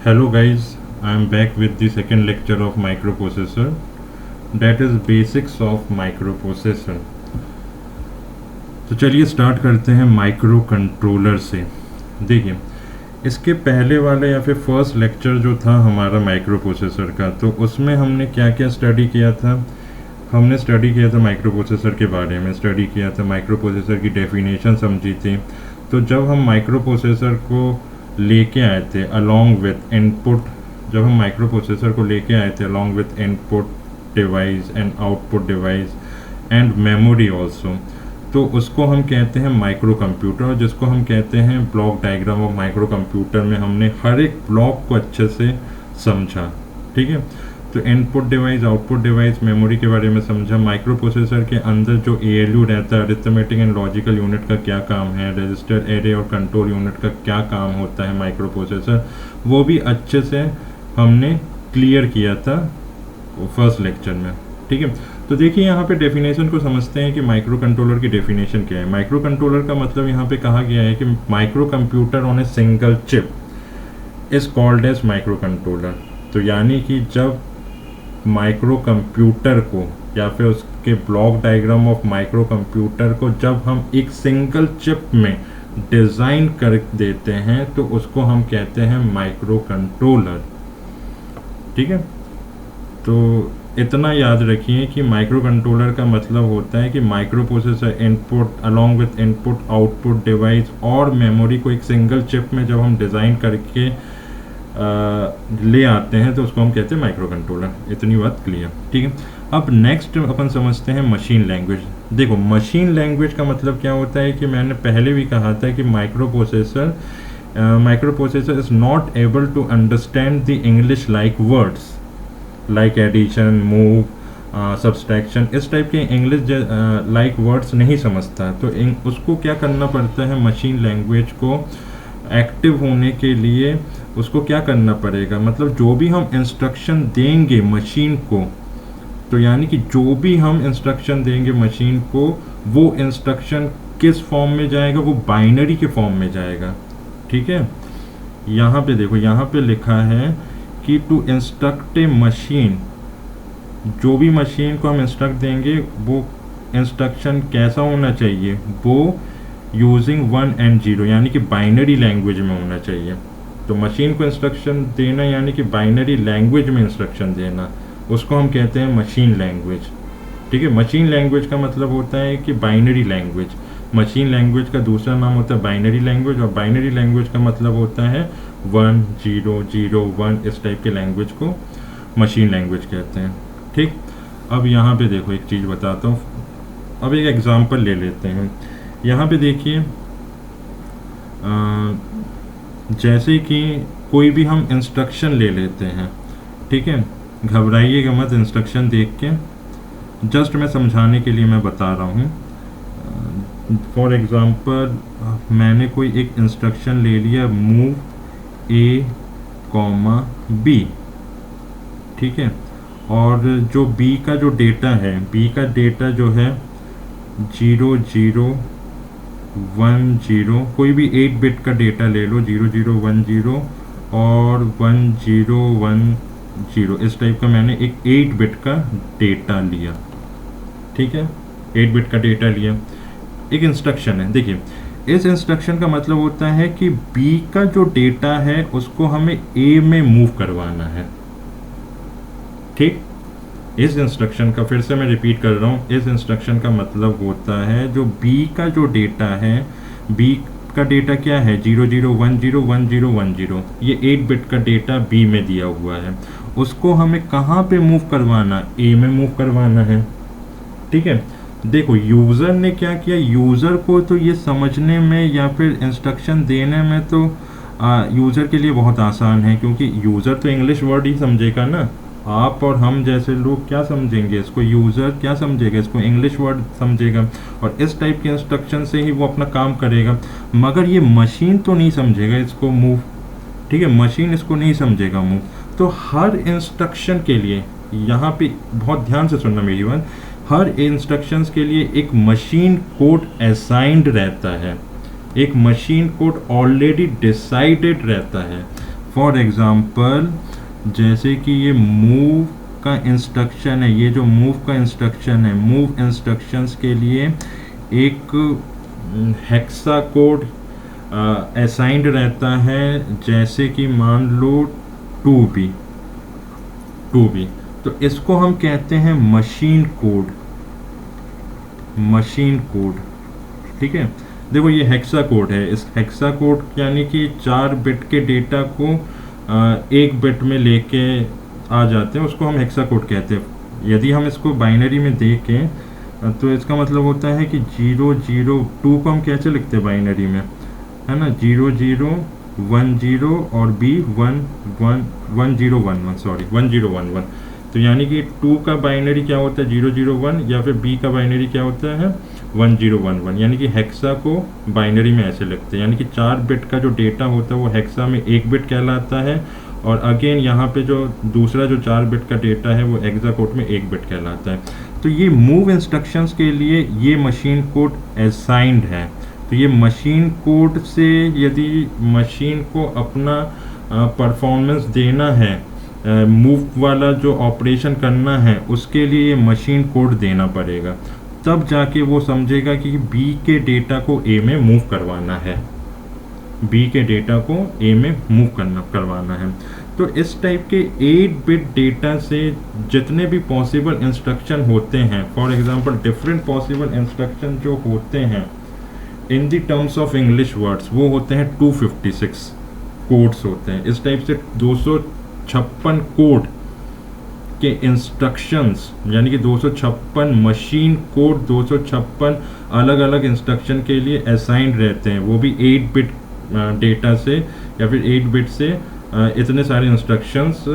Hello guys, I am back with the second lecture of microprocessor, that is basics of microprocessor। तो चलिए start करते हैं micro controller से। देखिए, इसके पहले वाला या फिर फर्स्ट लेक्चर जो था हमारा माइक्रो प्रोसेसर का, तो उसमें हमने क्या क्या स्टडी किया था। हमने स्टडी किया था माइक्रो प्रोसेसर के बारे में, स्टडी किया था माइक्रो प्रोसेसर की डेफिनेशन समझी थी। तो जब हम माइक्रो प्रोसेसर को लेके आए थे अलॉन्ग विथ इनपुट, जब हम माइक्रो प्रोसेसर को लेके आए थे along with input device and output device and memory also, तो उसको हम कहते हैं माइक्रो कंप्यूटर, और जिसको हम कहते हैं block diagram of micro computer में हमने हर एक ब्लॉक को अच्छे से समझा। ठीक है, तो input device, output device, memory के बारे में समझा। माइक्रो प्रोसेसर के अंदर जो ALU रहता है, अरिथमेटिक एंड लॉजिकल यूनिट का क्या काम है, रजिस्टर एरे और कंट्रोल यूनिट का क्या काम होता है माइक्रो प्रोसेसर, वो भी अच्छे से हमने क्लियर किया था फर्स्ट लेक्चर में। ठीक है, तो देखिए यहाँ पे डेफिनेशन को समझते हैं कि माइक्रो कंट्रोलर की डेफिनेशन क्या है। माइक्रो कंट्रोलर का मतलब यहाँ पे कहा गया है कि microcomputer on a single chip is called as microcontroller. तो यानी कि जब माइक्रो कंप्यूटर को या फिर उसके block diagram of micro computer को जब हम एक सिंगल चिप में डिज़ाइन कर देते हैं तो उसको हम कहते हैं माइक्रो कंट्रोलर। ठीक है, तो इतना याद रखिए कि माइक्रो कंट्रोलर का मतलब होता है कि micro processor input along with input output device और मेमोरी को एक सिंगल चिप में जब हम डिज़ाइन करके ले आते हैं तो उसको हम कहते हैं माइक्रो कंट्रोलर। इतनी बात क्लियर। ठीक है, अब नेक्स्ट अपन समझते हैं मशीन लैंग्वेज। देखो, मशीन लैंग्वेज का मतलब क्या होता है कि मैंने पहले भी कहा था कि microprocessor is not able to understand the English like words like addition, move, subtraction, इस टाइप के इंग्लिश लाइक वर्ड्स नहीं समझता। तो उसको क्या करना पड़ता है, मशीन लैंग्वेज को एक्टिव होने के लिए उसको क्या करना पड़ेगा, मतलब जो भी हम इंस्ट्रक्शन देंगे मशीन को, तो यानी कि जो भी हम इंस्ट्रक्शन देंगे मशीन को, वो इंस्ट्रक्शन किस फॉर्म में जाएगा, वो बाइनरी के फॉर्म में जाएगा। ठीक है, यहाँ पे देखो, यहाँ पे लिखा है कि टू इंस्ट्रक्ट ए मशीन, जो भी मशीन को हम इंस्ट्रक्ट देंगे वो इंस्ट्रक्शन कैसा होना चाहिए, वो यूजिंग 1 and 0 यानी कि बाइनरी लैंग्वेज में होना चाहिए। तो मशीन को इंस्ट्रक्शन देना यानी कि बाइनरी लैंग्वेज में इंस्ट्रक्शन देना, उसको हम कहते हैं मशीन लैंग्वेज। ठीक है, मशीन लैंग्वेज का मतलब होता है कि बाइनरी लैंग्वेज। मशीन लैंग्वेज का दूसरा नाम होता है बाइनरी लैंग्वेज, और बाइनरी लैंग्वेज का मतलब होता है 1 0 0 1, इस टाइप के लैंग्वेज को मशीन लैंग्वेज कहते हैं। ठीक, अब यहाँ पे देखो एक चीज़ बताता हूँ। अब एक एग्जांपल ले लेते हैं। यहाँ पे देखिए, जैसे कि कोई भी हम इंस्ट्रक्शन ले लेते हैं। ठीक है, घबराइएगा मत इंस्ट्रक्शन देख के, जस्ट मैं समझाने के लिए मैं बता रहा हूँ। फॉर एग्ज़ाम्पल, मैंने कोई एक इंस्ट्रक्शन ले लिया, मूव A, B। ठीक है, और जो B का जो डेटा है, B का डेटा जो है 0 0 1 0, कोई भी 8 बिट का डेटा ले लो, 0 0 1 0 और 1 0 1 0, इस टाइप का मैंने एक 8 बिट का डेटा लिया। ठीक है, 8 बिट का डेटा लिया, एक इंस्ट्रक्शन है। देखिए, इस इंस्ट्रक्शन का मतलब होता है कि B का जो डेटा है उसको हमें A में मूव करवाना है। ठीक, इस इंस्ट्रक्शन का, फिर से मैं रिपीट कर रहा हूँ, इस इंस्ट्रक्शन का मतलब होता है जो B का जो डेटा है, B का डेटा क्या है 0 0 1 0 1 0 1 0, ये 8 बिट का डेटा B में दिया हुआ है, उसको हमें कहाँ पे मूव करवाना, A में मूव करवाना है। ठीक है, देखो यूज़र ने क्या किया, यूज़र को तो ये समझने में या फिर इंस्ट्रक्शन देने में तो यूज़र के लिए बहुत आसान है, क्योंकि यूज़र तो इंग्लिश वर्ड ही समझेगा ना। आप और हम जैसे लोग क्या समझेंगे इसको, यूज़र क्या समझेगा इसको, इंग्लिश वर्ड समझेगा, और इस टाइप के इंस्ट्रक्शन से ही वो अपना काम करेगा। मगर ये मशीन तो नहीं समझेगा इसको मूव। ठीक है, मशीन इसको नहीं समझेगा मूव। तो हर इंस्ट्रक्शन के लिए, यहाँ पे बहुत ध्यान से सुनना मेरी बात, हर इंस्ट्रक्शंस के लिए एक मशीन कोड असाइंड रहता है, एक मशीन कोड ऑलरेडी डिसाइडेड रहता है। फॉर एग्ज़ाम्पल जैसे कि ये मूव का इंस्ट्रक्शन है, ये जो मूव का इंस्ट्रक्शन है, मूव इंस्ट्रक्शंस के लिए एक हेक्सा कोड असाइंड रहता है, जैसे कि मान लो 2B। तो इसको हम कहते हैं मशीन कोड, मशीन कोड। ठीक है, देखो ये हेक्सा कोड है। इस हेक्सा कोड यानी कि 4 बिट के डेटा को 1 बिट में लेके आ जाते हैं, उसको हम हेक्सा कोड कहते हैं। यदि हम इसको बाइनरी में देखें तो इसका मतलब होता है कि 002 को हम कैसे लिखते हैं बाइनरी में, है ना, 0010 और B 1011, सॉरी 1011। तो यानी कि 2 का बाइनरी क्या होता है 001, या फिर B का बाइनरी क्या होता है 1011। यानी कि हेक्सा को बाइनरी में ऐसे लिखते हैं, यानी कि 4 बिट का जो डेटा होता है वो हेक्सा में 1 बिट कहलाता है, और अगेन यहाँ पे जो दूसरा जो 4 बिट का डेटा है वो हेक्सा कोड में 1 बिट कहलाता है। तो ये मूव इंस्ट्रक्शंस के लिए ये मशीन कोड असाइंड है। तो ये मशीन कोड से यदि मशीन को अपना परफॉर्मेंस देना है, मूव वाला जो ऑपरेशन करना है, उसके लिए ये मशीन कोड देना पड़ेगा, तब जाके वो समझेगा कि B के डेटा को A में मूव करवाना है, B के डेटा को A में मूव करवाना है। तो इस टाइप के 8 बिट डेटा से जितने भी पॉसिबल इंस्ट्रक्शन होते हैं, for example different possible instruction जो होते हैं in the terms of English words, वो होते हैं 256 कोड्स होते हैं। इस टाइप से 256 कोड के इंस्ट्रक्शंस, यानी कि 256 मशीन कोड 256 अलग अलग इंस्ट्रक्शन के लिए असाइंड रहते हैं, वो भी 8 बिट डेटा से, या फिर 8 बिट से इतने सारे इंस्ट्रक्शंस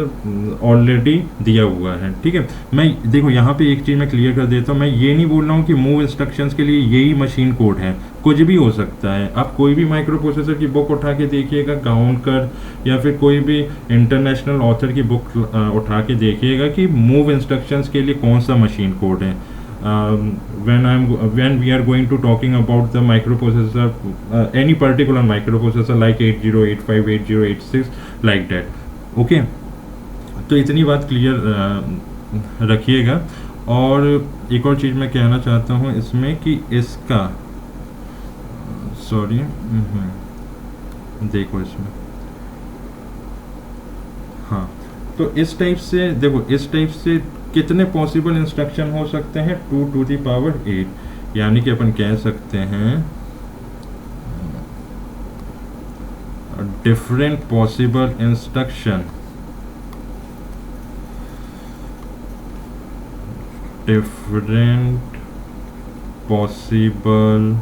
ऑलरेडी दिया हुआ है। ठीक है, मैं देखो यहाँ पे एक चीज़ मैं क्लियर कर देता हूँ, मैं ये नहीं बोल रहा हूँ कि मूव इंस्ट्रक्शंस के लिए यही मशीन कोड है, कुछ भी हो सकता है। आप कोई भी माइक्रो प्रोसेसर की बुक उठा के देखिएगा, गाउनकर या फिर कोई भी इंटरनेशनल ऑथर की बुक उठा के देखिएगा कि मूव इंस्ट्रक्शंस के लिए कौन सा मशीन कोड है। when we are going to talking about the microprocessor, any particular microprocessor like 8085, 8086, like that, okay। तो इतनी बात क्लियर रखिएगा। और एक और चीज़ मैं कहना चाहता हूँ इसमें कि इसका सॉरी देखो इसमें, हाँ, तो इस टाइप से देखो, इस टाइप से कितने पॉसिबल इंस्ट्रक्शन हो सकते हैं 2 to the power 8, यानी कि अपन कह सकते हैं different possible instruction, different possible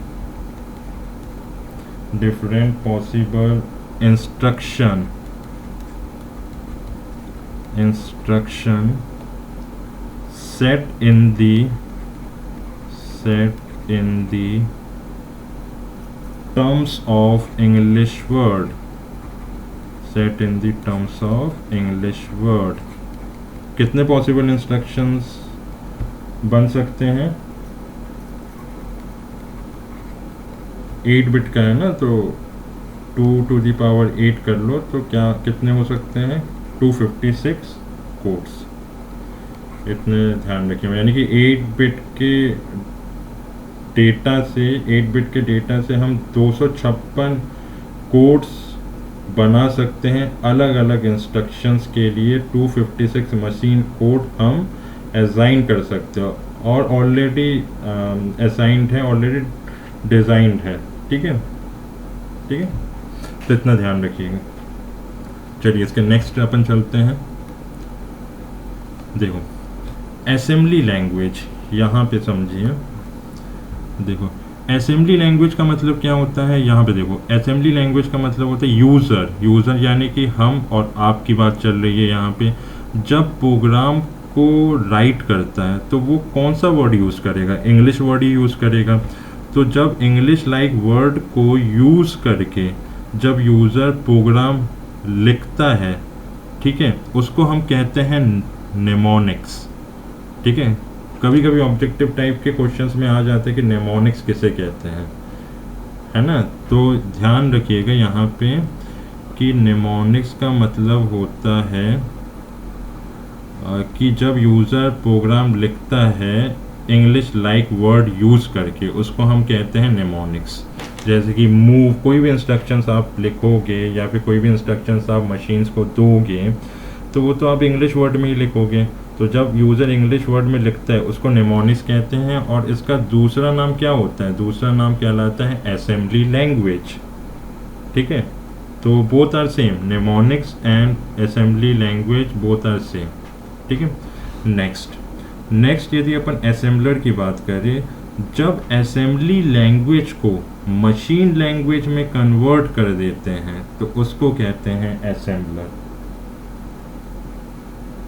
instruction set in the terms of English word, set in the terms of English word। कितने पॉसिबल इंस्ट्रक्शंस बन सकते हैं, 8 बिट का है ना, तो 2 to the power 8 कर लो, तो क्या कितने हो सकते हैं 256 कोड्स, इतने ध्यान रखिए। यानी कि 8 बिट के डेटा से हम 256 कोड्स बना सकते हैं अलग अलग इंस्ट्रक्शंस के लिए। 256 मशीन कोड हम असाइन कर सकते हो, और ऑलरेडी असाइंड है, ऑलरेडी डिज़ाइंड है। ठीक है, ठीक है, तो इतना ध्यान रखिएगा। चलिए इसके नेक्स्ट अपन चलते हैं। देखो असेंबली लैंग्वेज, यहाँ पे समझिए, देखो असेंबली लैंग्वेज का मतलब क्या होता है। यहाँ पे देखो असेंबली लैंग्वेज का मतलब होता है यूज़र, यानी कि हम और आपकी बात चल रही है यहाँ पे। जब प्रोग्राम को राइट करता है तो वो कौन सा वर्ड यूज़ करेगा, इंग्लिश वर्ड ही यूज़ करेगा। तो जब इंग्लिश लाइक वर्ड को यूज़ करके जब यूज़र प्रोग्राम लिखता है, ठीक है, उसको हम कहते हैं नेमोनिक्स। ठीक है, कभी कभी ऑब्जेक्टिव टाइप के क्वेश्चंस में आ जाते हैं कि नेमोनिक्स किसे कहते हैं, है ना। तो ध्यान रखिएगा यहाँ पे कि निमोनिक्स का मतलब होता है कि जब यूज़र प्रोग्राम लिखता है इंग्लिश लाइक वर्ड यूज़ करके, उसको हम कहते हैं निमोनिक्स। जैसे कि मूव, कोई भी इंस्ट्रक्शंस आप लिखोगे या फिर कोई भी इंस्ट्रक्शंस आप मशीन्स को दोगे तो वो तो आप इंग्लिश वर्ड में ही लिखोगे। तो जब यूज़र इंग्लिश वर्ड में लिखता है उसको निमोनिक्स कहते हैं। और इसका दूसरा नाम क्या होता है? दूसरा नाम कहलाता है असेंबली लैंग्वेज। ठीक है, तो both are same, mnemonics and assembly language both are same. ठीक है, नेक्स्ट यदि अपन असेंबलर की बात करें, जब असेंबली लैंग्वेज को मशीन लैंग्वेज में कन्वर्ट कर देते हैं तो उसको कहते हैं असेंबलर।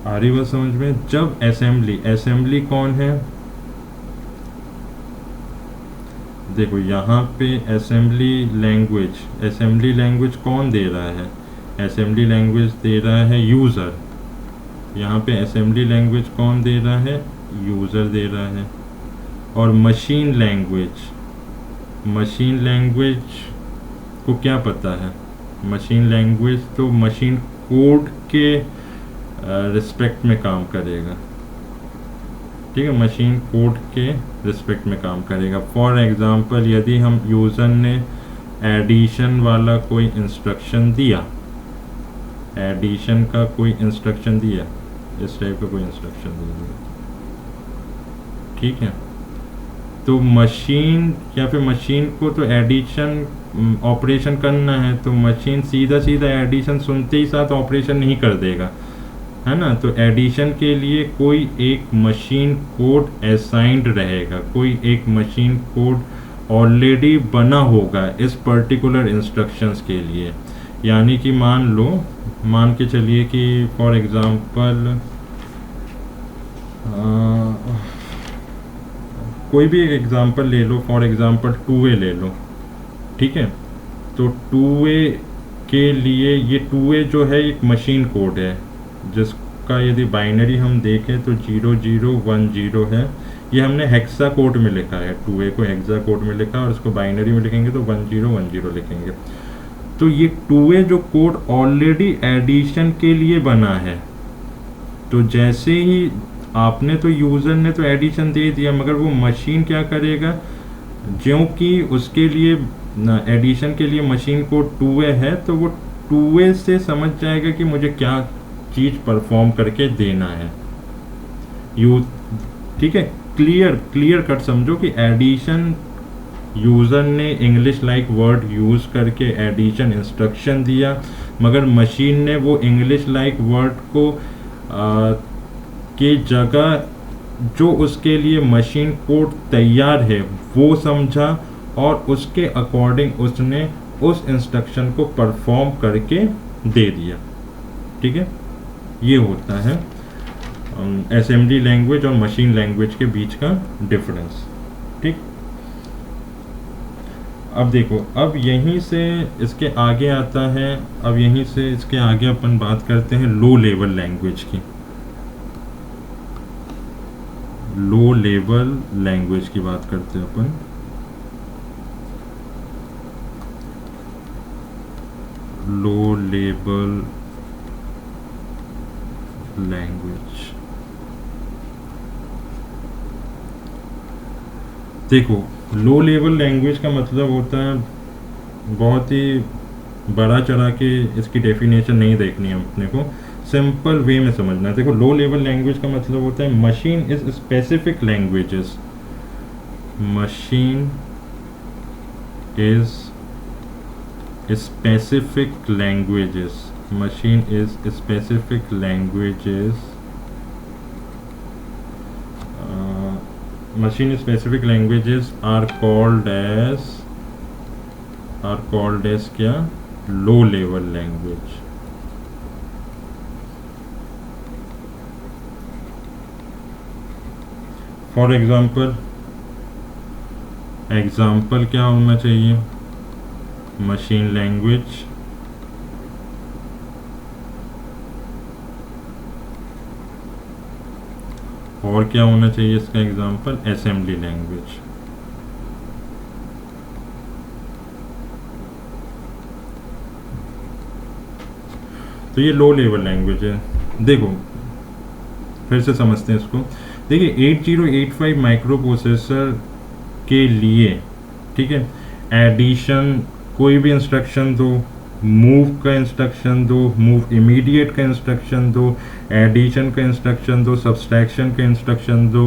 आ रही बात समझ में? जब असेंबली कौन है? देखो यहाँ पे असेंबली लैंग्वेज कौन दे रहा है? असेंबली लैंग्वेज दे रहा है यूज़र। यहाँ पे असेंबली लैंग्वेज कौन दे रहा है? यूज़र दे रहा है। और मशीन लैंग्वेज को क्या पता है? मशीन लैंग्वेज तो मशीन कोड के रिस्पेक्ट में काम करेगा। ठीक है, मशीन कोड के रिस्पेक्ट में काम करेगा। फॉर एग्जांपल, यदि हम यूज़र ने एडिशन वाला कोई इंस्ट्रक्शन दिया, एडिशन का कोई इंस्ट्रक्शन दिया, इस टाइप का कोई इंस्ट्रक्शन दिया, ठीक है, तो मशीन या फिर मशीन को तो एडिशन ऑपरेशन करना है, तो मशीन सीधा एडिशन सुनते ही साथ ऑपरेशन नहीं कर देगा, है ना। तो एडिशन के लिए कोई एक मशीन कोड असाइंड रहेगा, कोई एक मशीन कोड ऑलरेडी बना होगा इस पर्टिकुलर इंस्ट्रक्शंस के लिए। यानी कि मान के चलिए कि फॉर एग्जांपल कोई भी एक एग्जांपल ले लो, फॉर एग्जांपल 2A ले लो, ठीक है। तो 2A के लिए, ये 2A जो है एक मशीन कोड है जिसका यदि बाइनरी हम देखें तो 0010 है। ये हमने हेक्सा कोड में लिखा है, 2A को हेक्सा कोड में लिखा, और इसको बाइनरी में लिखेंगे तो 1010 लिखेंगे। तो ये 2A जो कोड ऑलरेडी एडिशन के लिए बना है, तो जैसे ही आपने तो यूज़र ने तो एडिशन दे दिया, मगर वो मशीन क्या करेगा, ज्यों कि उसके लिए एडिशन के लिए मशीन कोड 2A है, तो वो 2A से समझ जाएगा कि मुझे क्या चीज़ परफॉर्म करके देना है। ठीक है, क्लियर कट समझो कि एडिशन, यूज़र ने इंग्लिश लाइक वर्ड यूज़ करके एडिशन इंस्ट्रक्शन दिया, मगर मशीन ने वो इंग्लिश लाइक वर्ड को के जगह जो उसके लिए मशीन कोड तैयार है वो समझा, और उसके अकॉर्डिंग उसने उस इंस्ट्रक्शन को परफॉर्म करके दे दिया। ठीक है, ये होता है असेंबली लैंग्वेज और मशीन लैंग्वेज के बीच का डिफरेंस। ठीक, अब देखो, अब यहीं से इसके आगे आता है, अब यहीं से इसके आगे अपन बात करते हैं लो लेवल लैंग्वेज की। लो लेवल लैंग्वेज की बात करते हैं अपन। लो लेवल लैंग्वेज, देखो लो लेवल लैंग्वेज का मतलब होता है, बहुत ही बड़ा चढ़ा के इसकी डेफिनेशन नहीं देखनी है अपने को, सिंपल वे में समझना है। देखो, लो लेवल लैंग्वेज का मतलब होता है machine is specific languages, machine is specific languages, machine is specific languages, machine specific languages are called as क्या, low level language। For example क्या होना चाहिए, मशीन लैंग्वेज, और क्या होना चाहिए इसका एग्जाम्पल, असेंबली लैंग्वेज। तो ये लो लेवल लैंग्वेज है। देखो फिर से समझते हैं इसको। देखिए 8085 माइक्रो प्रोसेसर के लिए, ठीक है, एडिशन कोई भी इंस्ट्रक्शन दो, मूव का इंस्ट्रक्शन दो, मूव इमीडिएट का इंस्ट्रक्शन दो, एडिशन का इंस्ट्रक्शन दो, सब्सट्रैक्शन का इंस्ट्रक्शन दो,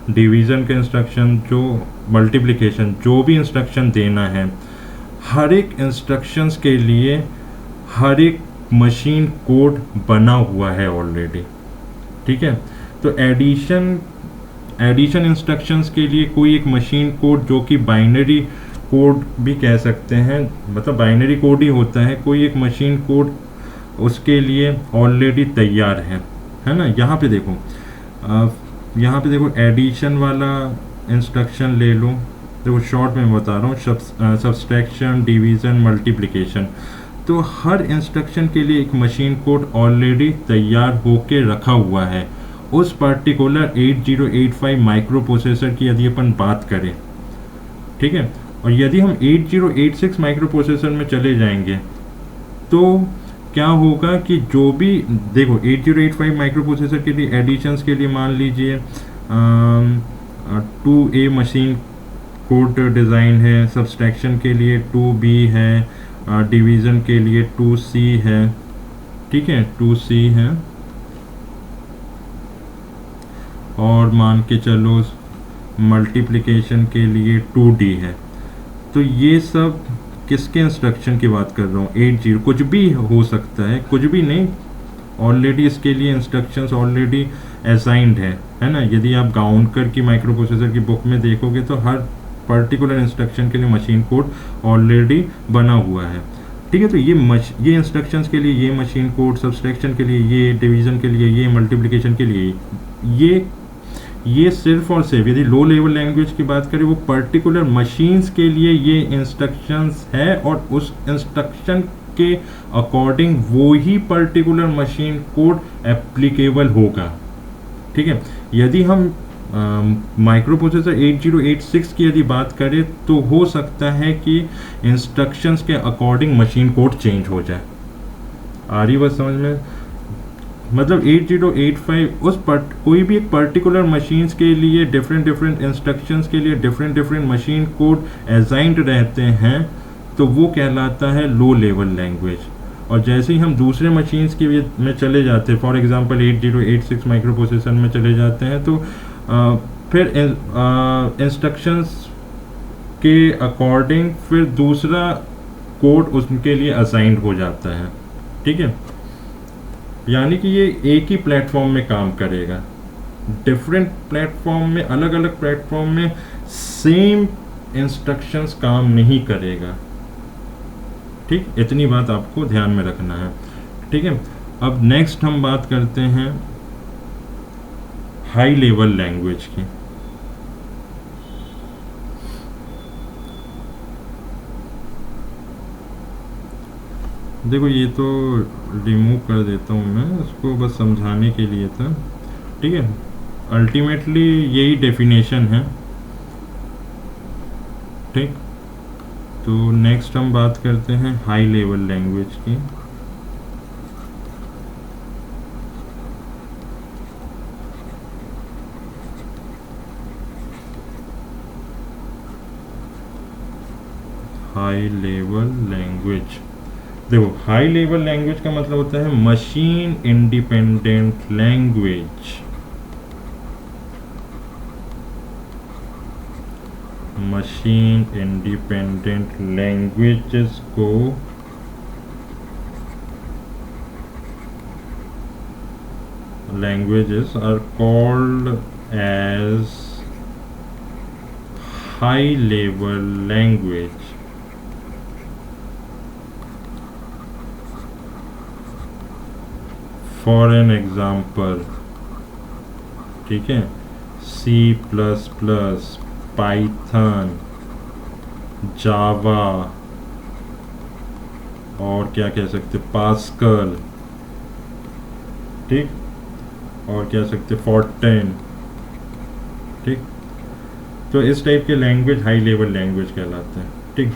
डिवीज़न का इंस्ट्रक्शन, जो मल्टीप्लिकेशन, जो भी इंस्ट्रक्शन देना है, हर एक इंस्ट्रक्शंस के लिए हर एक मशीन कोड बना हुआ है ऑलरेडी, ठीक है। तो एडिशन इंस्ट्रक्शंस के लिए कोई एक मशीन कोड, जो कि बाइनरी कोड भी कह सकते हैं, मतलब बाइनरी कोड ही होता है, कोई एक मशीन कोड उसके लिए ऑलरेडी तैयार है ना। यहाँ पे देखो, यहाँ पे देखो एडिशन वाला इंस्ट्रक्शन ले लो, देखो शॉर्ट में बता रहा हूँ, सब्सट्रैक्शन, डिवीज़न, मल्टीप्लिकेशन, तो हर इंस्ट्रक्शन के लिए एक मशीन कोड ऑलरेडी तैयार होके रखा हुआ है उस पर्टिकुलर 8085 माइक्रो प्रोसेसर की यदि अपन बात करें, ठीक है। और यदि हम 8086 माइक्रो प्रोसेसर में चले जाएंगे तो क्या होगा कि जो भी, देखो 8085 माइक्रो प्रोसेसर के लिए एडिशंस के लिए मान लीजिए 2A मशीन कोड डिज़ाइन है, सब्सट्रैक्शन के लिए 2B है, डिवीज़न के लिए 2C है, ठीक है, 2C है, और मान के चलो मल्टीप्लिकेशन के लिए 2D है। तो ये सब किसके इंस्ट्रक्शन की बात कर रहा हूँ, 80, कुछ भी हो सकता है, कुछ भी नहीं, ऑलरेडी इसके लिए इंस्ट्रक्शंस ऑलरेडी असाइंड है ना। यदि आप गाउनकर की माइक्रो प्रोसेसर की बुक में देखोगे तो हर पर्टिकुलर इंस्ट्रक्शन के लिए मशीन कोड ऑलरेडी बना हुआ है, ठीक है। तो ये इंस्ट्रक्शंस के लिए ये मशीन कोड, सब्सट्रैक्शन के लिए ये, डिवीज़न के लिए ये, मल्टीप्लिकेशन के लिए ये सिर्फ और सिर्फ, यदि लो लेवल लैंग्वेज की बात करें, वो पर्टिकुलर मशीन्स के लिए ये इंस्ट्रक्शंस है, और उस इंस्ट्रक्शन के अकॉर्डिंग वो ही पर्टिकुलर मशीन कोड एप्लीकेबल होगा, ठीक है। यदि हम माइक्रो प्रोसेसर 8086 की यदि बात करें तो हो सकता है कि इंस्ट्रक्शंस के अकॉर्डिंग मशीन कोड चेंज हो जाए। आ रही बात समझ में? मतलब 8085 कोई भी एक पर्टिकुलर मशीन्स के लिए डिफरेंट इंस्ट्रक्शंस के लिए डिफरेंट मशीन कोड असाइंड रहते हैं, तो वो कहलाता है लो लेवल लैंग्वेज। और जैसे ही हम दूसरे मशीन्स की में चले जाते हैं, फॉर एग्जांपल 8086 माइक्रो प्रोसेसर में चले जाते हैं, तो फिर इंस्ट्रक्शंस के अकॉर्डिंग फिर दूसरा कोड उसके लिए असाइंड हो जाता है, ठीक है। यानी कि ये एक ही प्लेटफॉर्म में काम करेगा, डिफरेंट प्लेटफॉर्म में, अलग अलग प्लेटफॉर्म में सेम इंस्ट्रक्शंस काम नहीं करेगा, ठीक। इतनी बात आपको ध्यान में रखना है, ठीक है। अब नेक्स्ट हम बात करते हैं हाई लेवल लैंग्वेज की। देखो ये तो रिमूव कर देता हूँ मैं, इसको बस समझाने के लिए था, ठीक है। अल्टीमेटली यही डेफिनेशन है, ठीक। तो नेक्स्ट हम बात करते हैं हाई लेवल लैंग्वेज की। हाई लेवल लैंग्वेज, देखो हाई लेवल लैंग्वेज का मतलब होता है machine independent language. Machine independent languages को languages are called as high level language. For an example, ठीक है, C++, पाइथन, जावा, और क्या कह सकते, पास्कल, ठीक, और क्या सकते, फोर्टेन, ठीक। तो इस टाइप के लैंग्वेज हाई लेवल लैंग्वेज कहलाते हैं, ठीक।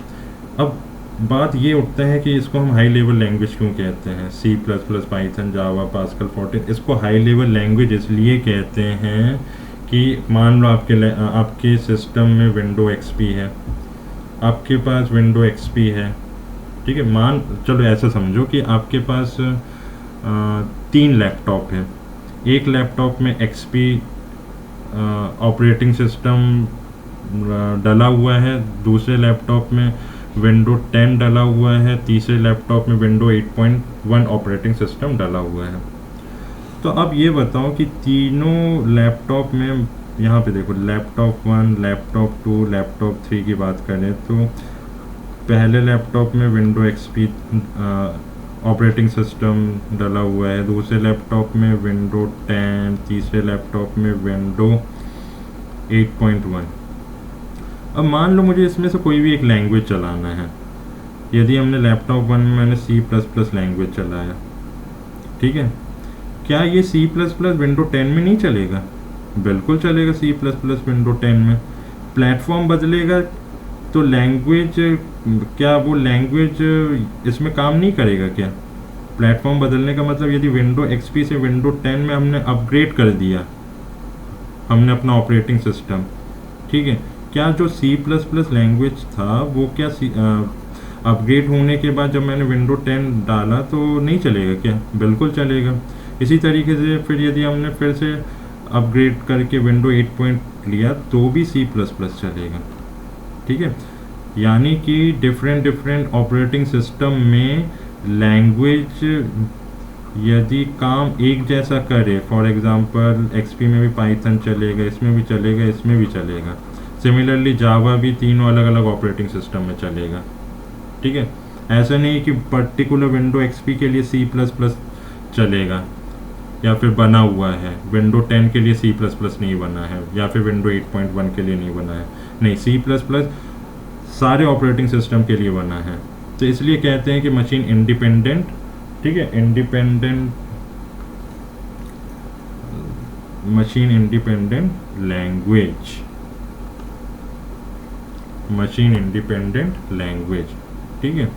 अब बात ये उठता है कि इसको हम हाई लेवल लैंग्वेज क्यों कहते हैं, सी प्लस प्लस, पाइथन, जावा, पास्कल, फॉर्ट्रान, इसको हाई लेवल लैंग्वेज इसलिए कहते हैं कि मान लो आपके सिस्टम में विंडो एक्सपी है, आपके पास विंडो एक्सपी है, ठीक है, चलो ऐसा समझो कि आपके पास 3 लैपटॉप है, एक लैपटॉप में एक्सपी ऑपरेटिंग सिस्टम डला हुआ है, दूसरे लैपटॉप में विंडो 10 डला हुआ है, तीसरे लैपटॉप में विंडो 8.1 ऑपरेटिंग सिस्टम डला हुआ है। तो अब ये बताओ कि तीनों लैपटॉप में, यहाँ पे देखो लैपटॉप 1, लैपटॉप 2, लैपटॉप 3 की बात करें तो पहले लैपटॉप में विंडो एक्सपी ऑपरेटिंग सिस्टम डला हुआ है, दूसरे लैपटॉप में विंडो 10, तीसरे लैपटॉप में विंडो 8.1। अब मान लो मुझे इसमें से कोई भी एक लैंग्वेज चलाना है, यदि हमने लैपटॉप 1 में मैंने C++ लैंग्वेज चलाया, ठीक है, क्या ये C++ विंडो 10 में नहीं चलेगा? बिल्कुल चलेगा C++ विंडो 10 में। प्लेटफॉर्म बदलेगा तो लैंग्वेज, क्या वो लैंग्वेज इसमें काम नहीं करेगा क्या? प्लेटफॉर्म बदलने का मतलब यदि विंडो एक्सपी से विंडो 10 में हमने अपग्रेड कर दिया, हमने अपना ऑपरेटिंग सिस्टम, ठीक है, क्या जो C++ लैंग्वेज था वो क्या अपग्रेड होने के बाद जब मैंने विंडो 10 डाला तो नहीं चलेगा क्या? बिल्कुल चलेगा। इसी तरीके से फिर यदि हमने फिर से अपग्रेड करके विंडो 8 लिया तो भी C++ चलेगा, ठीक है। यानी कि डिफरेंट ऑपरेटिंग सिस्टम में लैंग्वेज यदि काम एक जैसा करे, फॉर एग्जांपल एक्सपी में भी पाइथन चलेगा, इसमें भी चलेगा, इसमें भी चलेगा, सिमिलरली जावा भी तीनों अलग अलग ऑपरेटिंग सिस्टम में चलेगा, ठीक है। ऐसा नहीं कि पर्टिकुलर विंडो एक्सपी के लिए C++ चलेगा या फिर बना हुआ है, विंडो 10 के लिए C++ नहीं बना है या फिर विंडो 8.1 के लिए नहीं बना है, नहीं, C++ सारे ऑपरेटिंग सिस्टम के लिए बना है। तो इसलिए कहते हैं कि मशीन इंडिपेंडेंट, ठीक है, machine independent language, machine independent language, ठीक है।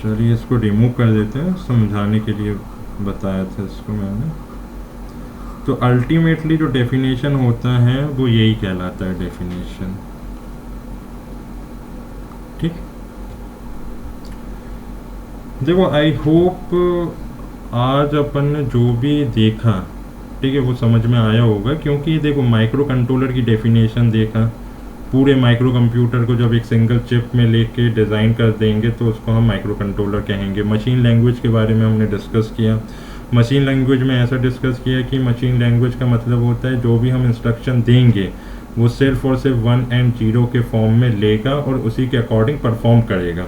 चलिए इसको रिमूव कर देते हैं, समझाने के लिए बताया था इसको मैंने। तो अल्टीमेटली जो डेफिनेशन होता है वो यही कहलाता है, डेफिनेशन, ठीक। देखो आई होप आज अपन ने जो भी देखा, ठीक है, वो समझ में आया होगा, क्योंकि देखो माइक्रो कंट्रोलर की डेफिनेशन देखा, पूरे माइक्रो कंप्यूटर को जब एक सिंगल चिप में लेके डिज़ाइन कर देंगे तो उसको हम माइक्रो कंट्रोलर कहेंगे। मशीन लैंग्वेज के बारे में हमने डिस्कस किया, मशीन लैंग्वेज में ऐसा डिस्कस किया कि मशीन लैंग्वेज का मतलब होता है जो भी हम इंस्ट्रक्शन देंगे वो सिर्फ और सिर्फ 1 and 0 के फॉर्म में लेगा और उसी के अकॉर्डिंग परफॉर्म करेगा।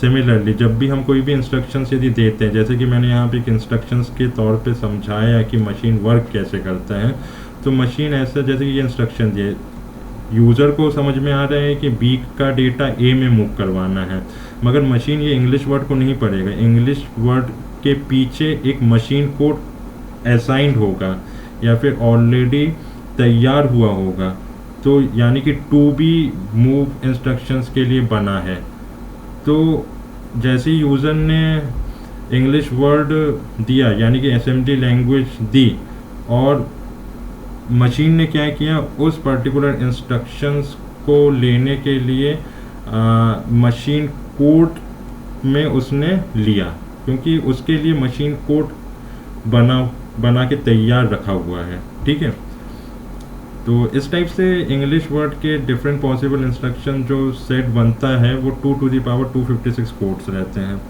सिमिलरली जब भी हम कोई भी इंस्ट्रक्शंस यदि देते हैं, जैसे कि मैंने यहाँ पे एक इंस्ट्रक्शंस के तौर पे समझाया कि मशीन वर्क कैसे करता है, तो मशीन ऐसा, जैसे कि ये इंस्ट्रक्शन दिए, यूज़र को समझ में आ रहा है कि बी का डेटा ए में मूव करवाना है, मगर मशीन ये इंग्लिश वर्ड को नहीं पढ़ेगा, इंग्लिश वर्ड के पीछे एक मशीन कोड असाइंड होगा या फिर ऑलरेडी तैयार हुआ होगा, तो यानी कि टू बी मूव इंस्ट्रक्शंस के लिए बना है। तो जैसे यूज़र ने इंग्लिश वर्ड दिया यानी कि असेंबली लैंग्वेज दी, और मशीन ने क्या किया, उस पर्टिकुलर इंस्ट्रक्शंस को लेने के लिए मशीन कोड में उसने लिया, क्योंकि उसके लिए मशीन कोड बना के तैयार रखा हुआ है, ठीक है। तो इस टाइप से इंग्लिश वर्ड के डिफरेंट पॉसिबल इंस्ट्रक्शन जो सेट बनता है वो 2⁻256 कोड्स रहते हैं।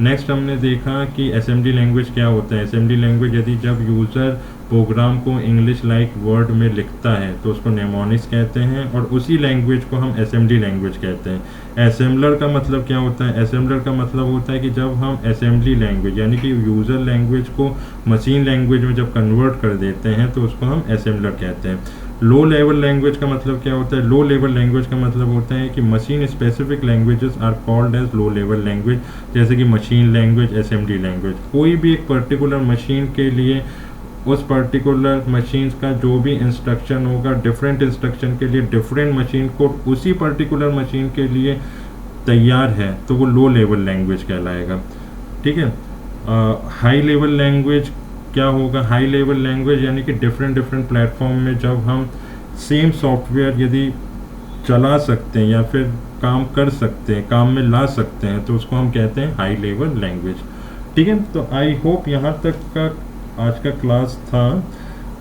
नेक्स्ट हमने देखा कि असेंबली लैंग्वेज क्या होता है। असेंबली लैंग्वेज यदि जब यूज़र प्रोग्राम को इंग्लिश लाइक वर्ड में लिखता है तो उसको नेमोनिक्स कहते हैं, और उसी लैंग्वेज को हम असेंबली लैंग्वेज कहते हैं। असेंबलर का मतलब क्या होता है? असेंबलर का मतलब होता है कि जब हम असेंबली लैंग्वेज यानी कि यूज़र लैंग्वेज को मशीन लैंग्वेज में जब कन्वर्ट कर देते हैं तो उसको हम असेंबलर कहते हैं। लो लेवल लैंग्वेज का मतलब क्या होता है? लो लेवल लैंग्वेज का मतलब होता है कि machine specific languages are called as low level language, जैसे कि मशीन लैंग्वेज, असेंबली लैंग्वेज। कोई भी एक पर्टिकुलर मशीन के लिए उस पर्टिकुलर मशीन का जो भी इंस्ट्रक्शन होगा, डिफरेंट इंस्ट्रक्शन के लिए डिफरेंट मशीन कोड उसी पर्टिकुलर मशीन के लिए तैयार है, तो वो लो लेवल लैंग्वेज कहलाएगा। ठीक है। हाई लेवल लैंग्वेज क्या होगा? हाई लेवल लैंग्वेज यानी कि डिफरेंट डिफरेंट प्लेटफॉर्म में जब हम सेम सॉफ्टवेयर यदि चला सकते हैं या फिर काम कर सकते हैं, काम में ला सकते हैं, तो उसको हम कहते हैं हाई लेवल लैंग्वेज। ठीक है। तो आई होप यहाँ तक का आज का क्लास था।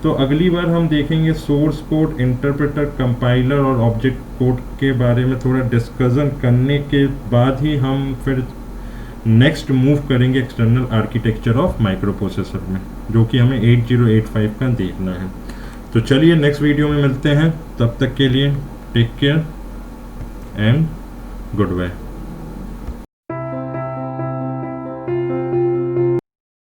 तो अगली बार हम देखेंगे सोर्स कोड, इंटरप्रेटर, कंपाइलर और ऑब्जेक्ट कोड के बारे में थोड़ा डिस्कशन करने के बाद ही हम फिर नेक्स्ट मूव करेंगे external architecture of micro processor में, जो कि हमें 8085 का देखना है। तो चलिए नेक्स्ट वीडियो में मिलते हैं, तब तक के लिए take care and good bye.